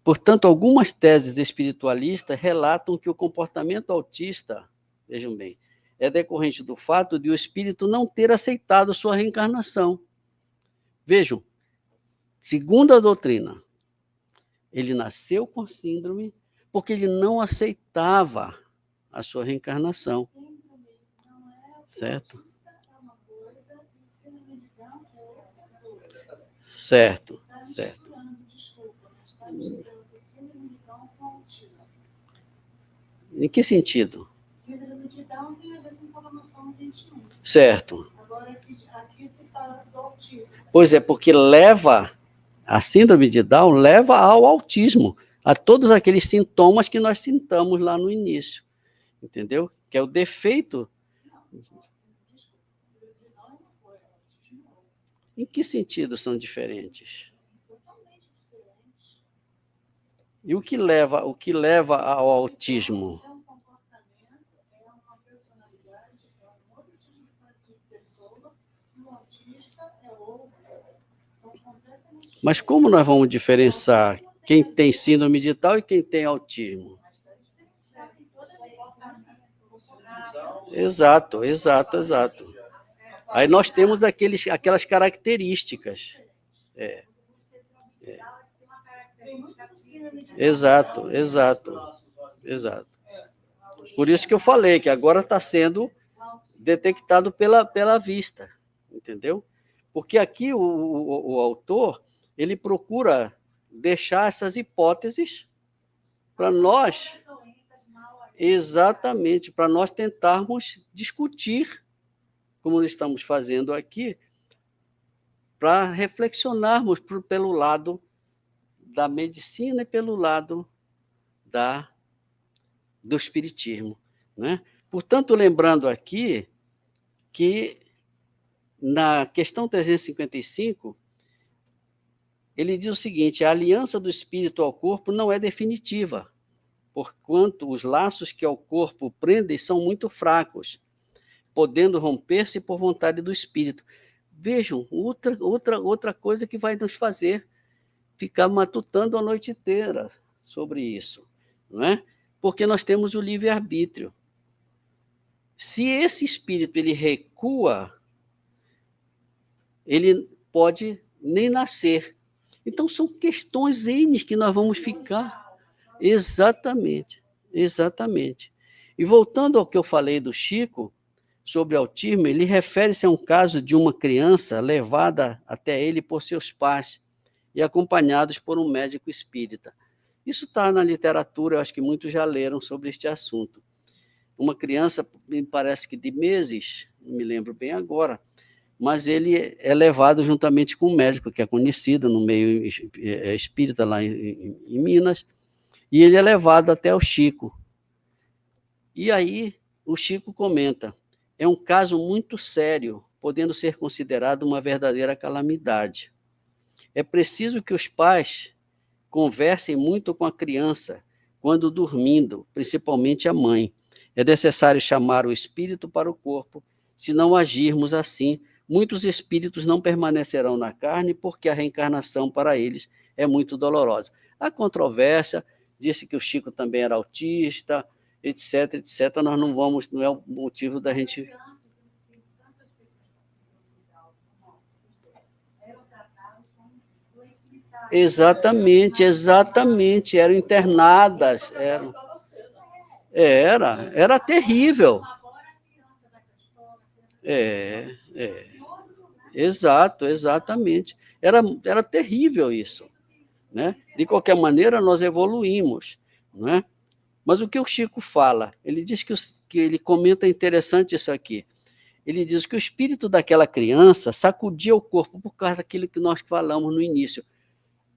Portanto, algumas teses espiritualistas relatam que o comportamento autista, vejam bem, é decorrente do fato de o espírito não ter aceitado sua reencarnação. Vejam, segundo a doutrina, ele nasceu com síndrome porque ele não aceitava a sua reencarnação. Certo? Certo, certo. Em que sentido? Síndrome de Down tem a ver com colonossoma 21. Certo. Agora, aqui se fala do autismo. Pois é, porque a síndrome de Down leva ao autismo, a todos aqueles sintomas que nós citamos lá no início. Entendeu? Que é o defeito. Em que sentido são diferentes? E o que leva ao autismo? É um comportamento, é uma personalidade, é um outro tipo de pessoa, e o autista é outro. São completamente. Mas como nós vamos diferenciar quem tem síndrome de Down e quem tem autismo? Exato. Aí nós temos aquelas características. Exato. Por isso que eu falei que agora está sendo detectado pela vista, entendeu? Porque aqui o autor, ele procura deixar essas hipóteses para nós, exatamente, para nós tentarmos discutir, como estamos fazendo aqui, para reflexionarmos pelo lado da medicina e pelo lado do espiritismo, né? Portanto, lembrando aqui que na questão 355, ele diz o seguinte: a aliança do espírito ao corpo não é definitiva, porquanto os laços que ao corpo prendem são muito fracos, podendo romper-se por vontade do espírito. Vejam, outra coisa que vai nos fazer ficar matutando a noite inteira sobre isso, não é? Porque nós temos o livre-arbítrio. Se esse espírito ele recua, ele pode nem nascer. Então, são questões N que nós vamos ficar. Exatamente. E voltando ao que eu falei do Chico, sobre autismo, ele refere-se a um caso de uma criança levada até ele por seus pais e acompanhados por um médico espírita. Isso está na literatura, eu acho que muitos já leram sobre este assunto. Uma criança, me parece que de meses, não me lembro bem agora, mas ele é levado juntamente com um médico que é conhecido no meio espírita lá em Minas, e ele é levado até o Chico. E aí o Chico comenta: é um caso muito sério, podendo ser considerado uma verdadeira calamidade. É preciso que os pais conversem muito com a criança quando dormindo, principalmente a mãe. É necessário chamar o espírito para o corpo. Se não agirmos assim, muitos espíritos não permanecerão na carne, porque a reencarnação para eles é muito dolorosa. Há controvérsia, disse que o Chico também era autista, etc. Nós não vamos, não é o motivo da gente. Exatamente, eram internadas, era terrível. Exatamente. Era terrível isso, né? De qualquer maneira, nós evoluímos, não é? Mas o que o Chico fala? Ele diz que ele comenta interessante isso aqui. Ele diz que o espírito daquela criança sacudia o corpo por causa daquilo que nós falamos no início.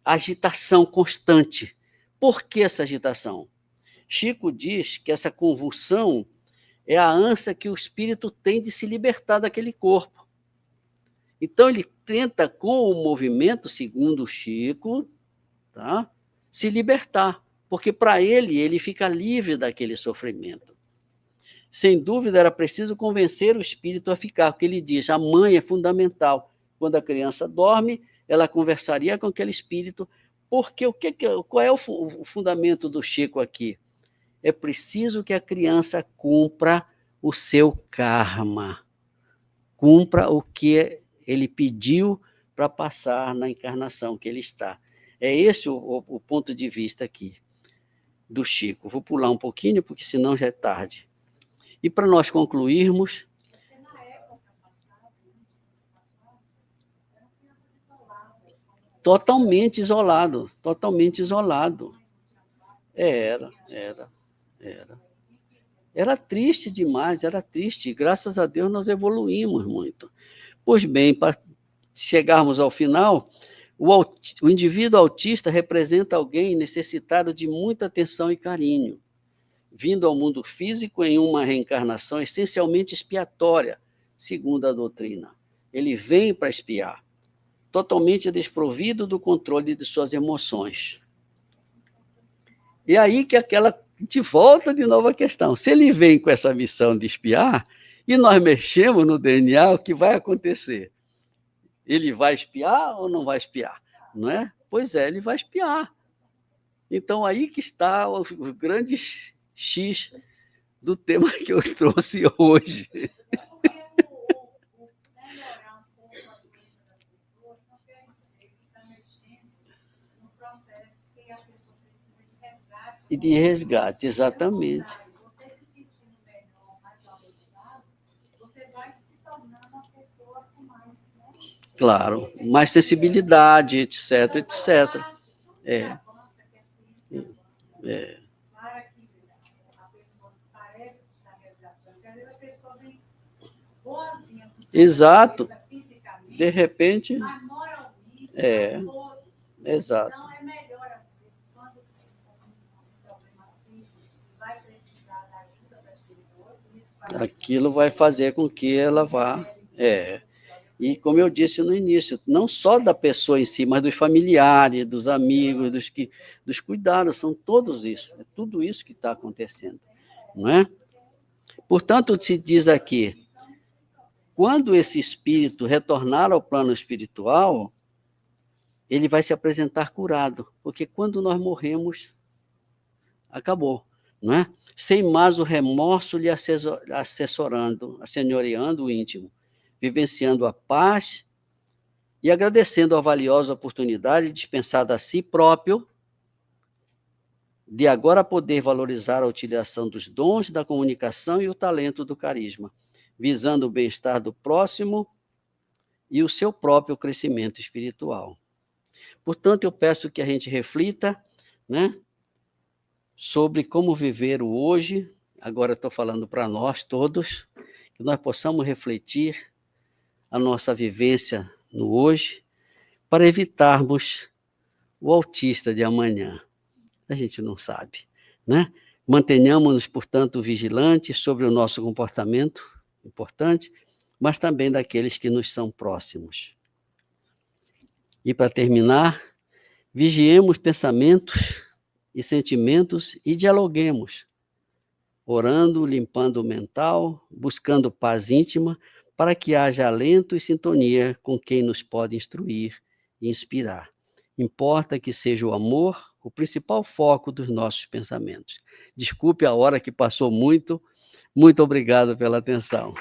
Agitação constante. Por que essa agitação? Chico diz que essa convulsão é a ânsia que o espírito tem de se libertar daquele corpo. Então, ele tenta, com o movimento, segundo Chico, tá? se libertar, porque para ele fica livre daquele sofrimento. Sem dúvida, era preciso convencer o espírito a ficar, porque ele diz, a mãe é fundamental. Quando a criança dorme, ela conversaria com aquele espírito, porque qual é o fundamento do Chico aqui? É preciso que a criança cumpra o seu karma, cumpra o que ele pediu para passar na encarnação que ele está. É esse o ponto de vista aqui do Chico. Vou pular um pouquinho, porque senão já é tarde. E para nós concluirmos... Totalmente isolado, totalmente isolado. Era. Era triste demais, era triste. Graças a Deus nós evoluímos muito. Pois bem, para chegarmos ao final, o indivíduo autista representa alguém necessitado de muita atenção e carinho, vindo ao mundo físico em uma reencarnação essencialmente expiatória, segundo a doutrina. Ele vem para expiar, totalmente desprovido do controle de suas emoções. E aí que a gente volta de novo à questão. Se ele vem com essa missão de espiar, e nós mexemos no DNA, o que vai acontecer? Ele vai espiar ou não vai espiar? Não é? Pois é, ele vai espiar. Então, aí que está o grande X do tema que eu trouxe hoje. E de resgate, exatamente. Claro, mais sensibilidade, etc, etc. Exato. De repente... Exato. Aquilo vai fazer com que ela vá... E, como eu disse no início, não só da pessoa em si, mas dos familiares, dos amigos, dos cuidados, são todos isso. É tudo isso que está acontecendo, não é? Portanto, se diz aqui, quando esse espírito retornar ao plano espiritual, ele vai se apresentar curado, porque quando nós morremos, acabou, não é? Sem mais o remorso lhe assessorando, assenhoreando o íntimo, vivenciando a paz e agradecendo a valiosa oportunidade dispensada a si próprio de agora poder valorizar a utilização dos dons da comunicação e o talento do carisma, visando o bem-estar do próximo e o seu próprio crescimento espiritual. Portanto, eu peço que a gente reflita, né, sobre como viver o hoje. Agora estou falando para nós todos, que nós possamos refletir a nossa vivência no hoje, para evitarmos o autista de amanhã. A gente não sabe, né? Mantenhamos-nos, portanto, vigilantes sobre o nosso comportamento, importante, mas também daqueles que nos são próximos. E, para terminar, vigiemos pensamentos e sentimentos e dialoguemos, orando, limpando o mental, buscando paz íntima, para que haja alento e sintonia com quem nos pode instruir e inspirar. Importa que seja o amor o principal foco dos nossos pensamentos. Desculpe a hora que passou muito. Muito obrigado pela atenção.